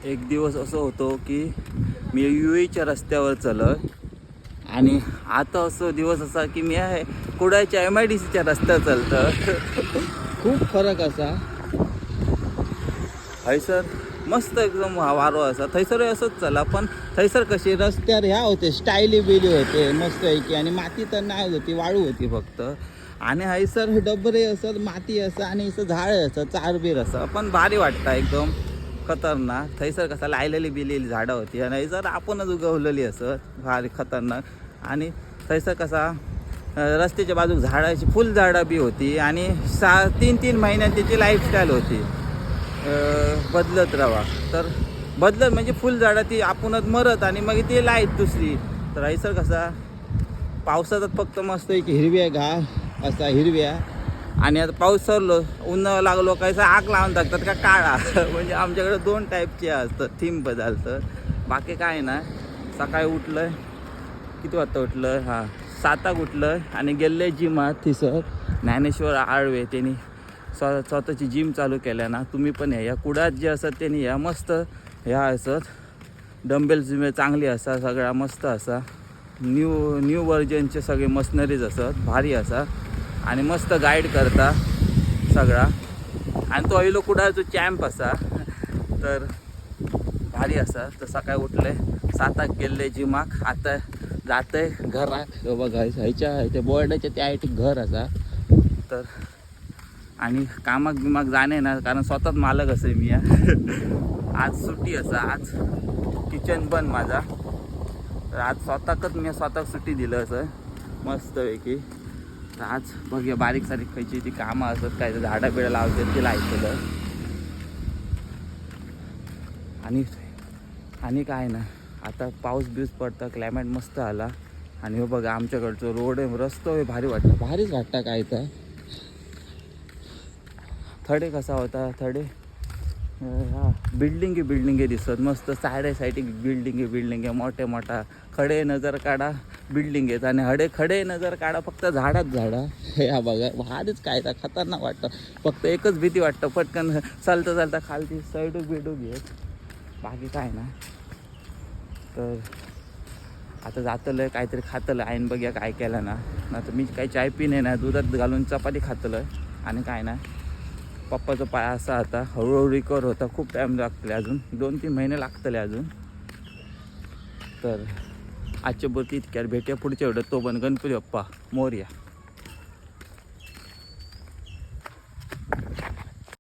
एक दिवस असं होतो की मी UAEच्या रस्त्यावर चालय आणि आता असं दिवस असा की मी आहे कुडाळच्या MIDCच्या रस्त्यावर चालतं. खूप फरक असा. थंयसर मस्त एकदम वारो असा, थंयसर असंच चला, पण थंयसर कशी रस्त्यावर ह्या होते स्टायली बिली होते मस्त पैकी, आणि माती तर नाही होती, वाळू होती फक्त. आणि हयसर डबरे असत, माती असं, आणि असं झाड असं चारबीर असं, पण भारी वाटतं एकदम खतरनाक. थंयसर कसा लायलेली बिलेली झाडं होती आणि हयसर आपणच उगवलेली असत, भारी खतरनाक. आणि थंयसर कसा रस्त्याच्या बाजूक झाडाची फुल झाडं बी होती, आणि 3-3 महिन्यात त्याची लाईफस्टाईल होती बदलत राहा. तर बदलत म्हणजे फुल झाडं ती आपणच मरत आणि मग ती लाईत दुसरी. तर हयसर कसा पावसात फक्त मस्त एक हिरव्या घास असा हिरव्या, आणि आता पाऊस सरलो उन्हाळा लागलो कायसा आग लावून टाकतात का काळा. म्हणजे आमच्याकडे 2 टाईपचे असतात थीम बदलतं, बाकी काय ना. सकाळी उठलं, किती वाजता उठलं, 7 उठलं आणि गेले जिमात. थिसर ज्ञानेश्वर आळवे त्यांनी स्वतःची जिम चालू केल्या ना. तुम्ही पण या कुडात जे असत त्यांनी या मस्त ह्या असत डंबेल्स जिमे चांगली असा, सगळा मस्त असा न्यू व्हर्जनचे सगळे मशनरीज असत, भारी असा, आणि मस्त गाईड करता सगळा. आणि तो अहिलो कुडाळचो चॅम्प असा, तर भारी असा. तर सकाळी उठले 7 गेले जिमाक, आता जाते घरात. बघा ह्याच्या बोर्डाच्या त्या घर असा. तर आणि कामाक बिमाक जाणे ना, कारण स्वतःच मालक असे मी. आज सुट्टी असा, आज किचन बंद माझा, तर आज स्वतःच मी स्वतःच सुट्टी दिलं असं मस्तपैकी. तर आज बघूया बारीक सारीक खायची ती कामं असत, काय तर झाडं बिडं लावतात ती लायचं. आणि काय ना, आता पाऊस बिऊस पडतं, क्लायमेट मस्त आला. आणि हो बघा आमच्याकडचं रोड आहे, रस्तो आहे, भारी वाटतं, भारीच वाटतं. काय तर थडे कसा होता, थडे बिल्डिंग दिसत मस्त, साईड बिल्डिंग आहे मोठ्या मोठा. खडे नजर काढा बिल्डिंग आहेत, आणि खडे नजर काढा फक्त झाडाच झाडा. या बघा भारीच काय तर खतरनाक वाटतं. फक्त एकच भीती वाटतं, पटकन चालता खालती सैडूक बिडूक घेत, बाकी काय ना. तर आता जातलं काहीतरी खातलं आईन, बघूया काय केलं ना. तर मी काही चाय पिणे ना, दुधात घालून चपाती खातलं. आणि काय ना, पप्पाचा पाय असा आता हळूहळू रिकवर होता, खूप टाईम लागतले, अजून 2-3 महिने लागतले अजून. तर आजच्या पुरती इतक्यात भेटूया पुढच्या वेळेत. तो पण गणपती बाप्पा मोरया.